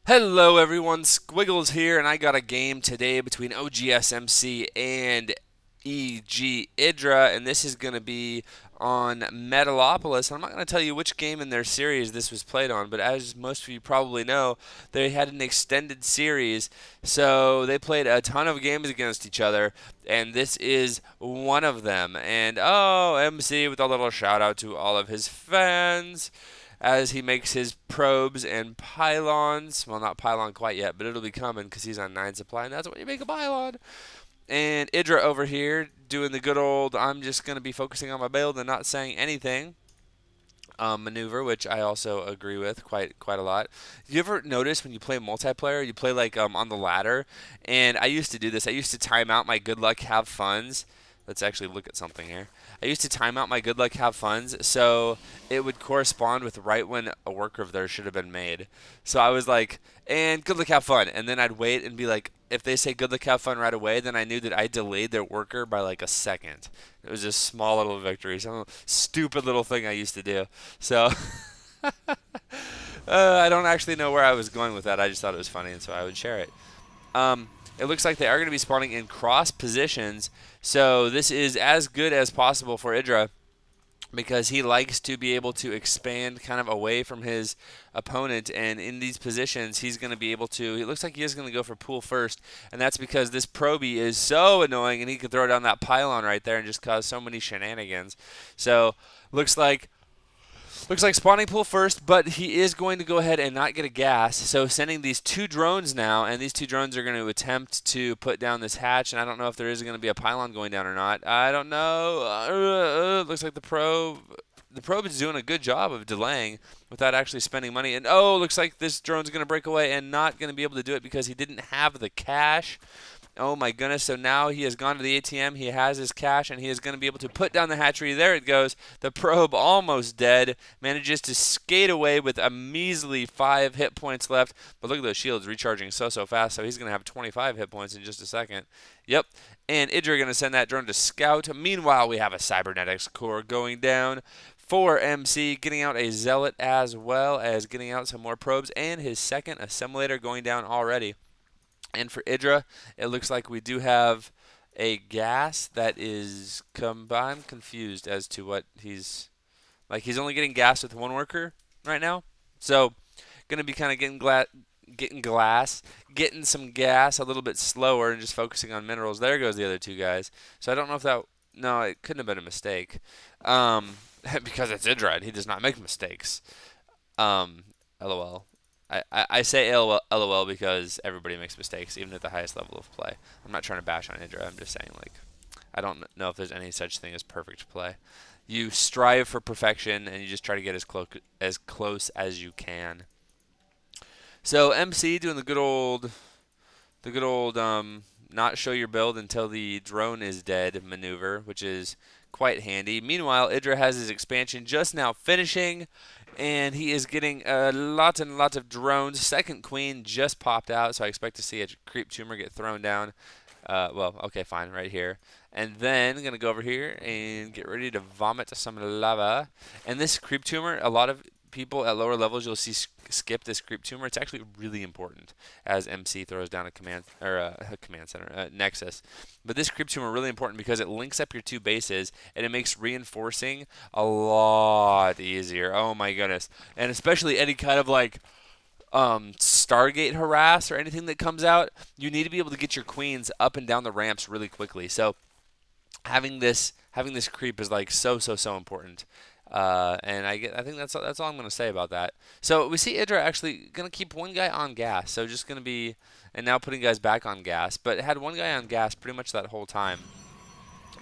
Hello everyone, Squiggles here, and I got a game today between oGsMC and EGIdrA, and this is going to be on Metalopolis. I'm not going to tell you which game in their series this was played on, but as most of you probably know, they had an extended series, so they played a ton of games against each other, and this is one of them. And oh, MC with a little shout out to all of his fans as he makes his probes and pylons. Well, not pylon quite yet, but it'll be coming because he's on 9 supply, and that's when you make a pylon. And EGIdrA over here doing the good old I'm just going to be focusing on my build and not saying anything maneuver, which I also agree with quite a lot. You ever notice when you play multiplayer, you play like on the ladder? And I used to do this. I used to time out my good luck, have funs. Let's actually look at something here. I used to time out my good luck, have funs, so it would correspond with right when a worker of theirs should have been made. So I was like, and good luck, have fun. And then I'd wait and be like, if they say good luck, have fun right away, then I knew that I delayed their worker by like a second. It was just small little victory, some stupid little thing I used to do. So I don't actually know where I was going with that. I just thought it was funny, and so I would share it. It looks like they are going to be spawning in cross positions, so this is as good as possible for EGIdrA because he likes to be able to expand kind of away from his opponent, and in these positions he's going to be able to, it looks like he is going to go for pool first, and that's because this probie is so annoying and he can throw down that pylon right there and just cause so many shenanigans. So looks like spawning pool first, but he is going to go ahead and not get a gas. So sending these two drones now, and these two drones are going to attempt to put down this hatch, and I don't know if there is going to be a pylon going down or not. I don't know. Looks like the probe is doing a good job of delaying without actually spending money. And oh, looks like this drone's going to break away and not going to be able to do it because he didn't have the cash. Oh my goodness, so now he has gone to the ATM, he has his cash, and he is going to be able to put down the hatchery. There it goes. The probe almost dead. Manages to skate away with a measly 5 hit points left. But look at those shields recharging so fast, so he's going to have 25 hit points in just a second. Yep. And EGIdrA going to send that drone to scout. Meanwhile, we have a cybernetics core going down for MC, getting out a zealot as well as getting out some more probes, and his second assimilator going down already. And for EGIdrA, it looks like we do have a gas that is I'm confused as to what he's like. He's only getting gas with one worker right now, so gonna be kind of getting some gas a little bit slower and just focusing on minerals. There goes the other two guys. So I don't know if that, no, it couldn't have been a mistake, because it's EGIdrA and he does not make mistakes. LOL. I say LOL because everybody makes mistakes, even at the highest level of play. I'm not trying to bash on EGIdrA. I'm just saying, like, I don't know if there's any such thing as perfect play. You strive for perfection, and you just try to get as close as you can. So MC doing the good old not show your build until the drone is dead maneuver, which is quite handy. Meanwhile, EGIdrA has his expansion just now finishing, and he is getting a lot and lots of drones. Second queen just popped out, so I expect to see a creep tumor get thrown down. Well, okay, fine, right here. And then I'm going to go over here and get ready to vomit some lava. And this creep tumor, a lot of people at lower levels you'll see skip this creep tumor. It's actually really important as MC throws down a command center nexus. But this creep tumor really important because it links up your two bases and it makes reinforcing a lot easier. Oh my goodness. And especially any kind of like Stargate harass or anything that comes out, you need to be able to get your queens up and down the ramps really quickly. So having this creep is like so important. And I think that's all I'm going to say about that. So we see EGIdrA actually going to keep one guy on gas. So just going to be, and now putting guys back on gas. But had one guy on gas pretty much that whole time.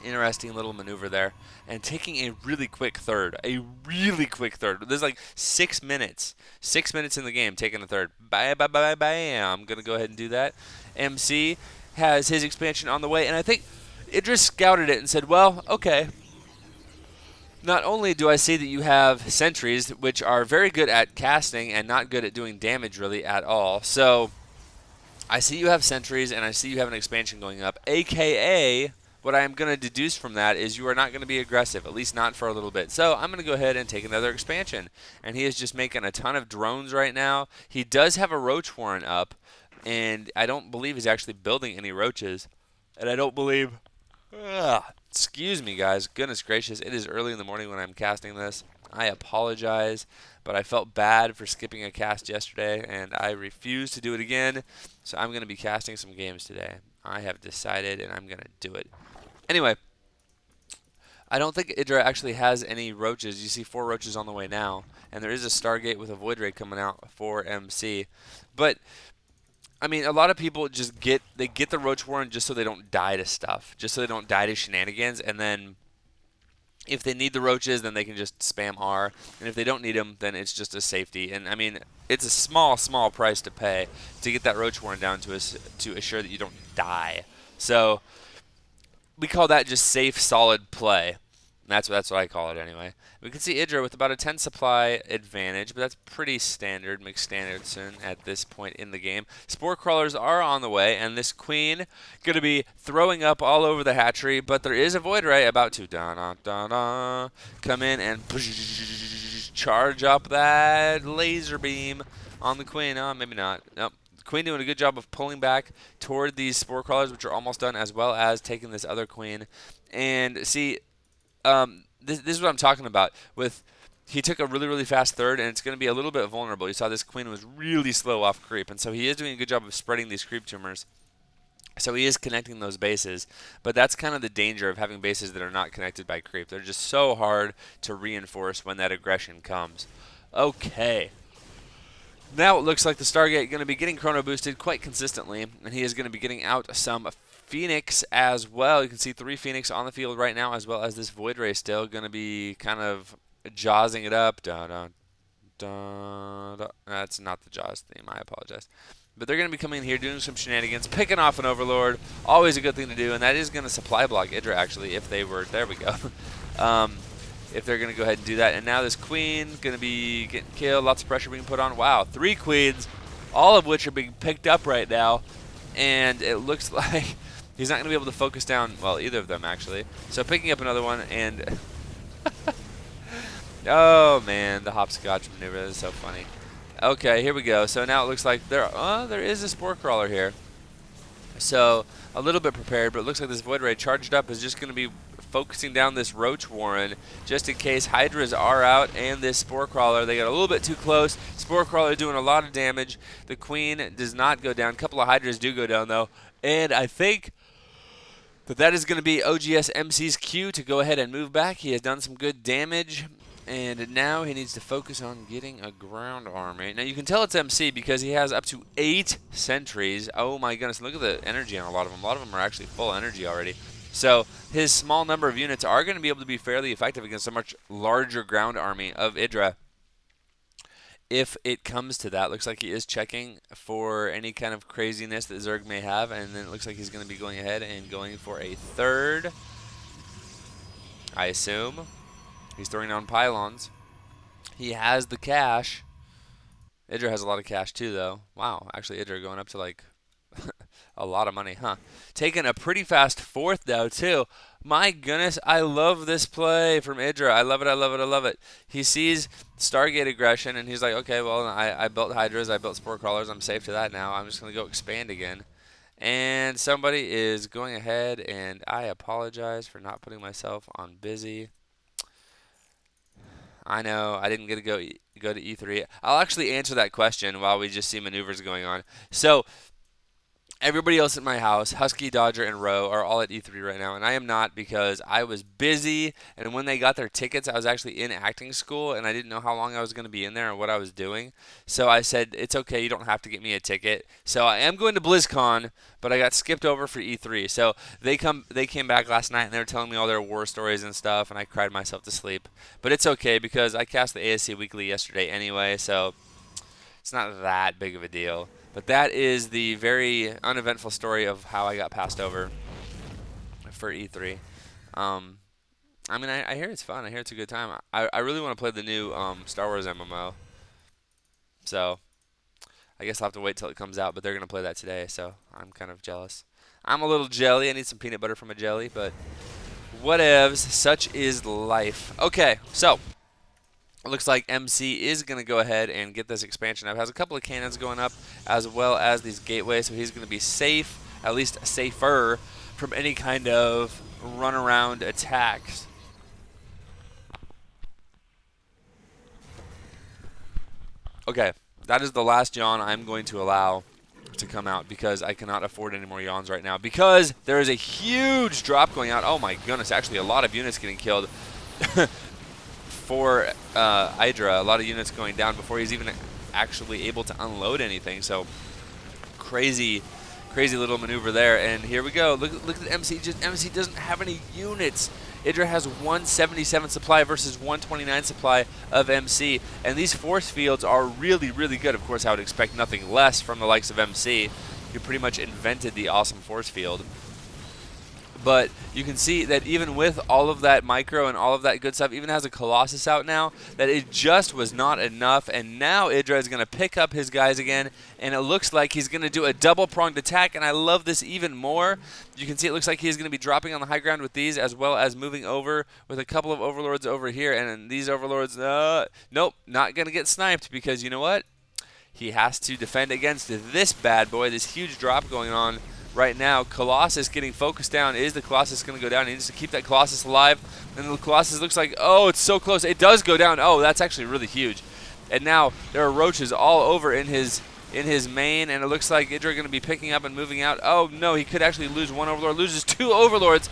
Interesting little maneuver there. And taking a really quick third. There's like 6 minutes. 6 minutes in the game taking a third. Bam. I'm going to go ahead and do that. MC has his expansion on the way. And I think EGIdrA scouted it and said, well, okay. Not only do I see that you have sentries, which are very good at casting and not good at doing damage really at all. So I see you have sentries, and I see you have an expansion going up, a.k.a. what I am going to deduce from that is you are not going to be aggressive, at least not for a little bit. So I'm going to go ahead and take another expansion. And he is just making a ton of drones right now. He does have a roach warren up, and I don't believe he's actually building any roaches. And I don't believe... excuse me, guys. Goodness gracious. It is early in the morning when I'm casting this. I apologize, but I felt bad for skipping a cast yesterday, and I refuse to do it again. So I'm going to be casting some games today. I have decided, and I'm going to do it. Anyway, I don't think EGIdrA actually has any roaches. You see 4 roaches on the way now, and there is a Stargate with a Void Ray coming out for MC. But I mean, a lot of people just get the roach warren just so they don't die to stuff, just so they don't die to shenanigans, and then if they need the roaches, then they can just spam R, and if they don't need them, then it's just a safety. And I mean, it's a small price to pay to get that roach warren down to assure that you don't die. So we call that just safe, solid play. That's what I call it anyway. We can see EGIdrA with about a 10 supply advantage, but that's pretty standard, McStanderson at this point in the game. Spore crawlers are on the way, and this queen going to be throwing up all over the hatchery, but there is a void ray about to come in and charge up that laser beam on the queen. Oh, maybe not. Nope. Queen doing a good job of pulling back toward these spore crawlers, which are almost done, as well as taking this other queen. And see... this is what I'm talking about. He took a really fast third, and it's going to be a little bit vulnerable. You saw this queen was really slow off creep, and so he is doing a good job of spreading these creep tumors. So he is connecting those bases, but that's kind of the danger of having bases that are not connected by creep. They're just so hard to reinforce when that aggression comes. Okay. Now it looks like the Stargate going to be getting chrono boosted quite consistently, and he is going to be getting out some Phoenix as well. You can see 3 Phoenix on the field right now, as well as this Void Ray still going to be kind of jawsing it up. That's not the Jaws theme. I apologize. But they're going to be coming in here doing some shenanigans, picking off an Overlord. Always a good thing to do, and that is going to supply block EGIdrA, actually, if they were... There we go. If they're going to go ahead and do that. And now this queen going to be getting killed. Lots of pressure being put on. Wow, 3 queens, all of which are being picked up right now. And it looks like he's not going to be able to focus down, well, either of them, actually. So picking up another one, and... oh, man, the hopscotch maneuver. That is so funny. Okay, here we go. So now it looks like there is a spore crawler here. So a little bit prepared, but it looks like this Void Ray charged up is just going to be focusing down this roach warren just in case hydras are out and this spore crawler. They got a little bit too close. Spore crawler doing a lot of damage. The queen does not go down. A couple of hydras do go down though, and I think that is going to be oGsMC's cue to go ahead and move back. He has done some good damage, and now he needs to focus on getting a ground army. Now you can tell it's MC because he has up to 8 sentries. Oh my goodness, look at the energy on a lot of them. A lot of them are actually full energy already. So his small number of units are going to be able to be fairly effective against a much larger ground army of EGIdrA. If it comes to that, looks like he is checking for any kind of craziness that Zerg may have, and then it looks like he's going to be going ahead and going for a third. I assume. He's throwing down pylons. He has the cash. EGIdrA has a lot of cash too, though. Wow, actually EGIdrA going up to like a lot of money, huh? Taking a pretty fast 4th now, too. My goodness, I love this play from EGIdrA. I love it, I love it, I love it. He sees Stargate aggression, and he's like, okay, well, I built Hydras, I built Spore Crawlers, I'm safe to that now. I'm just going to go expand again. And somebody is going ahead, and I apologize for not putting myself on busy. I know, I didn't get to go to E3. I'll actually answer that question while we just see maneuvers going on. So, everybody else at my house, Husky, Dodger, and Roe, are all at E3 right now, and I am not because I was busy, and when they got their tickets, I was actually in acting school, and I didn't know how long I was going to be in there or what I was doing. So I said, it's okay, you don't have to get me a ticket. So I am going to BlizzCon, but I got skipped over for E3. So they came back last night, and they were telling me all their war stories and stuff, and I cried myself to sleep. But it's okay because I cast the ASC Weekly yesterday anyway, so it's not that big of a deal. But that is the very uneventful story of how I got passed over for E3. I mean, I hear it's fun. I hear it's a good time. I really want to play the new Star Wars MMO. So I guess I'll have to wait till it comes out, but they're going to play that today, so I'm kind of jealous. I'm a little jelly. I need some peanut butter from a jelly, but whatevs. Such is life. Okay, so it looks like MC is going to go ahead and get this expansion up. Has a couple of cannons going up as well as these gateways, so he's going to be safe, at least safer, from any kind of run-around attacks. Okay, that is the last yawn I'm going to allow to come out because I cannot afford any more yawns right now because there is a huge drop going out. Oh my goodness, actually a lot of units getting killed for EGIdrA. A lot of units going down before he's even actually able to unload anything. So crazy little maneuver there. And here we go. Look at MC. MC doesn't have any units. EGIdrA has 177 supply versus 129 supply of MC. And these force fields are really good. Of course, I would expect nothing less from the likes of MC, who pretty much invented the awesome force field. But you can see that even with all of that micro and all of that good stuff, even has a Colossus out now, that it just was not enough. And now EGIdrA is going to pick up his guys again, and it looks like he's going to do a double-pronged attack, and I love this even more. You can see it looks like he's going to be dropping on the high ground with these, as well as moving over with a couple of overlords over here. And these overlords, nope, not going to get sniped because you know what? He has to defend against this bad boy, this huge drop going on right now. Colossus getting focused down. Is the Colossus going to go down? He needs to keep that Colossus alive. And the Colossus looks like, oh, it's so close. It does go down. Oh, that's actually really huge. And now there are roaches all over in his main, and it looks like EGIdrA going to be picking up and moving out. Oh, no, he could actually lose one overlord. Loses two overlords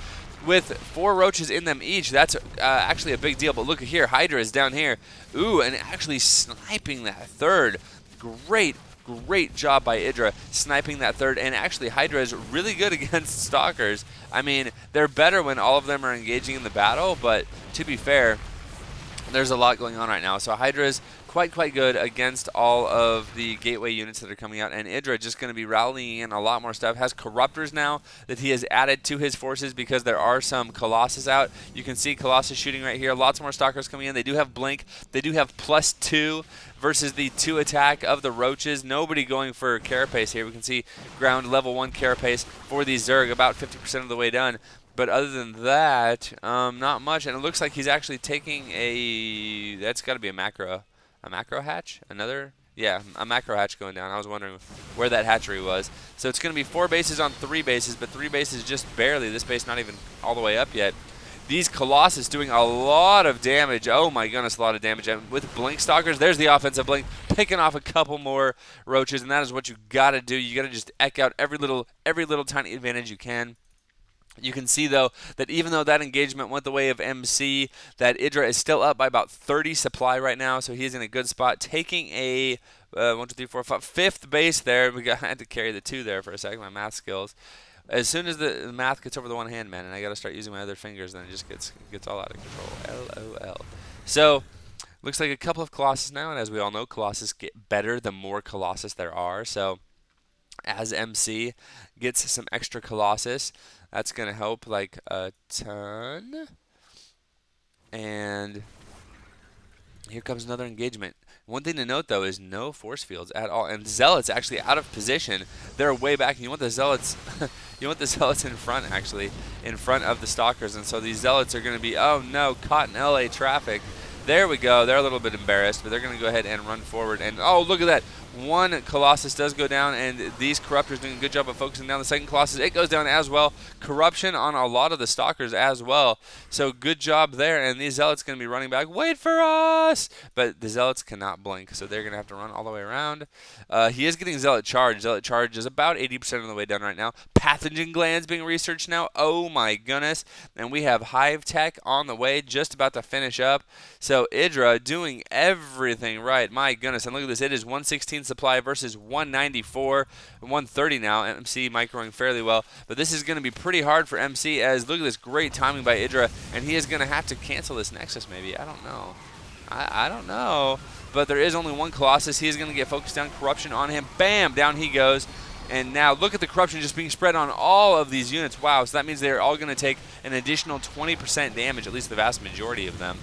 with 4 roaches in them each. That's actually a big deal. But look at here. EGIdrA is down here. Ooh, and actually sniping that third. Great job by EGIdrA sniping that third, and actually EGIdrA is really good against stalkers. I mean, they're better when all of them are engaging in the battle, but to be fair, there's a lot going on right now. So EGIdrA is quite good against all of the gateway units that are coming out, and EGIdrA just going to be rallying in a lot more stuff. Has corruptors now that he has added to his forces because there are some Colossus out. You can see Colossus shooting right here. Lots more stalkers coming in. They do have blink. They do have +2 versus the 2 attack of the roaches. Nobody going for carapace here. We can see ground level 1 carapace for the Zerg, about 50% of the way done. But other than that, not much. And it looks like he's actually taking a, that's got to be a macro hatch? Yeah, a macro hatch going down. I was wondering where that hatchery was. So it's going to be 4 bases on 3 bases, but 3 bases just barely. This base not even all the way up yet. These Colossus doing a lot of damage. Oh my goodness, a lot of damage. And with Blink Stalkers, there's the offensive Blink, picking off a couple more roaches, and that is what you got to do. You got to just eck out every little tiny advantage you can. You can see, though, that even though that engagement went the way of MC, that EGIdrA is still up by about 30 supply right now, so he's in a good spot, taking a 1, 2, 3, 4, 5, 5th base there. I had to carry the 2 there for a second, my math skills. As soon as the math gets over the one hand, man, and I got to start using my other fingers, then it just gets all out of control. LOL. So, looks like a couple of Colossus now, and as we all know, Colossus get better the more Colossus there are. So, as MC gets some extra Colossus, that's going to help like a ton. And here comes another engagement. One thing to note, though, is no force fields at all. And Zealots actually out of position. They're way back. And you want the Zealots you want the Zealots in front, actually, in front of the Stalkers. And so these Zealots are going to be, oh no, caught in LA traffic. There we go. They're a little bit embarrassed, but they're going to go ahead and run forward. And, oh, look at that. One Colossus does go down, and these Corruptors doing a good job of focusing down the second Colossus. It goes down as well. Corruption on a lot of the Stalkers as well. So good job there, and these Zealots going to be running back. Wait for us! But the Zealots cannot blink, so they're going to have to run all the way around. He is getting Zealot Charge. Zealot Charge is about 80% of the way done right now. Pathogen glands being researched now. Oh my goodness. And we have Hive Tech on the way, just about to finish up. So EGIdrA doing everything right. My goodness. And look at this. It is 116 supply versus 194, 130 now. MC microing fairly well, but this is going to be pretty hard for MC, as look at this great timing by EGIdrA, and he is going to have to cancel this Nexus maybe. I don't know. I don't know, but there is only one Colossus. He is going to get focused down. Corruption on him. Bam! Down he goes. And now look at the Corruption just being spread on all of these units. Wow, so that means they're all going to take an additional 20% damage, at least the vast majority of them.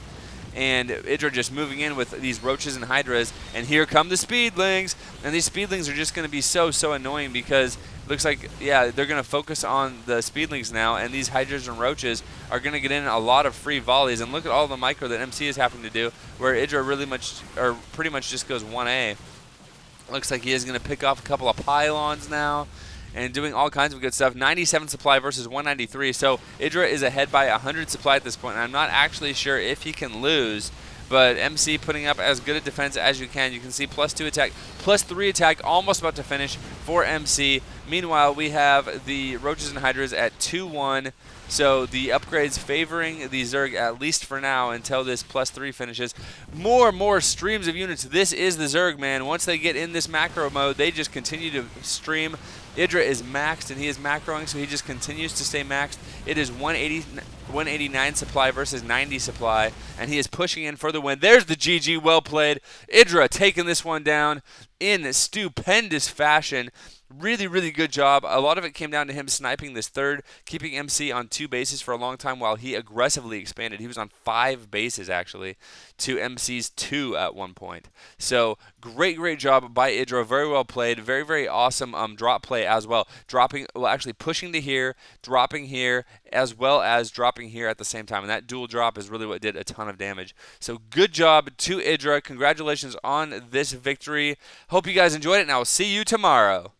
and EGIdrA just moving in with these roaches and hydras, and here come the speedlings, and these speedlings are just going to be so annoying because it looks like, yeah, they're going to focus on the speedlings now, and these hydras and roaches are going to get in a lot of free volleys, and look at all the micro that MC is having to do, where EGIdrA pretty much just goes 1A. Looks like he is going to pick off a couple of pylons now and doing all kinds of good stuff. 97 supply versus 193. So EGIdrA is ahead by 100 supply at this point. And I'm not actually sure if he can lose, but MC putting up as good a defense as you can. You can see +2 attack, +3 attack, almost about to finish for MC. Meanwhile, we have the Roaches and Hydras at 2-1. So the upgrades favoring the Zerg, at least for now, until this +3 finishes. More streams of units. This is the Zerg, man. Once they get in this macro mode, they just continue to stream. EGIdrA is maxed, and he is macroing, so he just continues to stay maxed. It is 189 supply versus 90 supply, and he is pushing in for the win. There's the GG, well played. EGIdrA taking this one down in stupendous fashion. Really good job. A lot of it came down to him sniping this third, keeping MC on 2 bases for a long time while he aggressively expanded. He was on 5 bases, actually, to MC's 2 at one point. So great job by EGIdrA. Very well played. Very awesome drop play as well. Actually pushing to here, dropping here, as well as dropping here at the same time. And that dual drop is really what did a ton of damage. So good job to EGIdrA. Congratulations on this victory. Hope you guys enjoyed it, and I will see you tomorrow.